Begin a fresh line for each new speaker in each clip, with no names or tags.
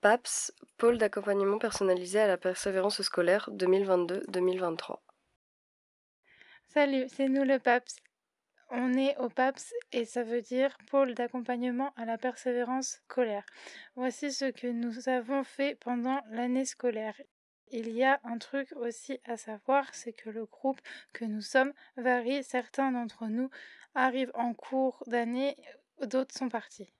PAPS, Pôle d'accompagnement personnalisé à la persévérance scolaire 2022-2023.
Salut, c'est nous le PAPS. On est au PAPS et ça veut dire Pôle d'accompagnement à la persévérance scolaire. Voici ce que nous avons fait pendant l'année scolaire. Il y a un truc aussi à savoir, c'est que le groupe que nous sommes varie. Certains d'entre nous arrivent en cours d'année, d'autres sont partis.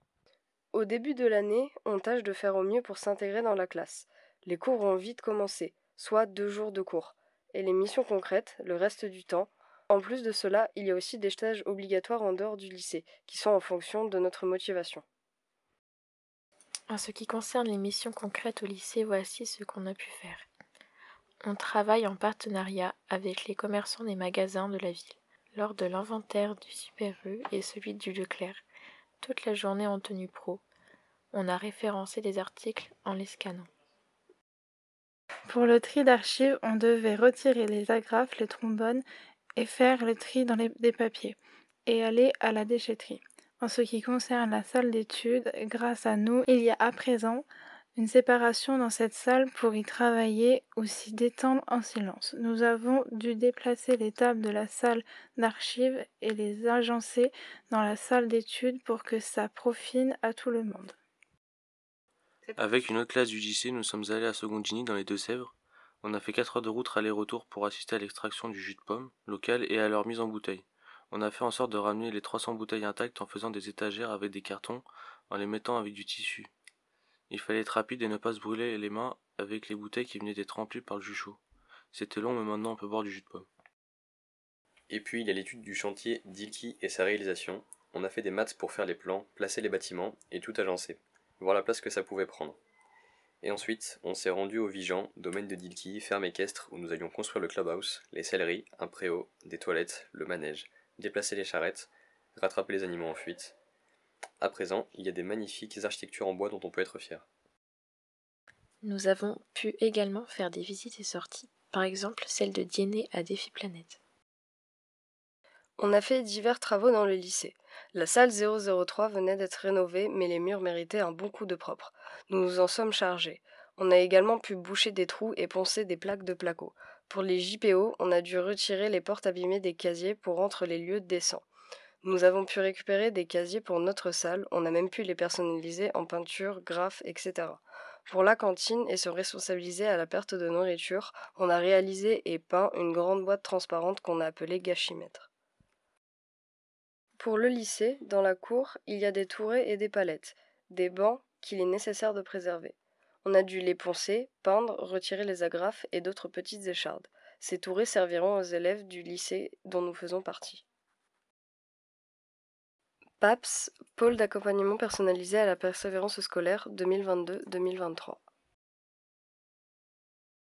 Au début de l'année, on tâche de faire au mieux pour s'intégrer dans la classe. Les cours vont vite commencer, soit 2 jours de cours. Et les missions concrètes, le reste du temps. En plus de cela, il y a aussi des stages obligatoires en dehors du lycée, qui sont en fonction de notre motivation.
En ce qui concerne les missions concrètes au lycée, voici ce qu'on a pu faire. On travaille en partenariat avec les commerçants des magasins de la ville, lors de l'inventaire du Super U et celui du Leclerc, toute la journée en tenue pro. On a référencé des articles en les scannant.
Pour le tri d'archives, on devait retirer les agrafes, les trombones et faire le tri dans des papiers et aller à la déchetterie. En ce qui concerne la salle d'études, grâce à nous, il y a à présent une séparation dans cette salle pour y travailler ou s'y détendre en silence. Nous avons dû déplacer les tables de la salle d'archives et les agencer dans la salle d'études pour que ça profite à tout le monde.
Avec une autre classe du lycée, nous sommes allés à Secondini dans les Deux-Sèvres. On a fait 4 heures de route aller-retour pour assister à l'extraction du jus de pomme local et à leur mise en bouteille. On a fait en sorte de ramener les 300 bouteilles intactes en faisant des étagères avec des cartons, en les mettant avec du tissu. Il fallait être rapide et ne pas se brûler les mains avec les bouteilles qui venaient d'être remplies par le jus chaud. C'était long, mais maintenant on peut boire du jus de pomme.
Et puis il y a l'étude du chantier d'Ilki et sa réalisation. On a fait des maths pour faire les plans, placer les bâtiments et tout agencer, voir la place que ça pouvait prendre. Et ensuite, on s'est rendu au Vigan, domaine de Dilki, ferme équestre où nous allions construire le clubhouse, les selleries, un préau, des toilettes, le manège, déplacer les charrettes, rattraper les animaux en fuite. À présent, il y a des magnifiques architectures en bois dont on peut être fier.
Nous avons pu également faire des visites et sorties, par exemple celle de Diennet à Défi Planète.
On a fait divers travaux dans le lycée. La salle 003 venait d'être rénovée, mais les murs méritaient un bon coup de propre. Nous nous en sommes chargés. On a également pu boucher des trous et poncer des plaques de placo. Pour les JPO, on a dû retirer les portes abîmées des casiers pour rendre les lieux décents. Nous avons pu récupérer des casiers pour notre salle, on a même pu les personnaliser en peinture, graphes, etc. Pour la cantine et se responsabiliser à la perte de nourriture, on a réalisé et peint une grande boîte transparente qu'on a appelée gâchimètre. Pour le lycée, dans la cour, il y a des tourets et des palettes, des bancs qu'il est nécessaire de préserver. On a dû les poncer, peindre, retirer les agrafes et d'autres petites échardes. Ces tourets serviront aux élèves du lycée dont nous faisons partie. PAPS, Pôle d'accompagnement personnalisé à la persévérance scolaire 2022-2023.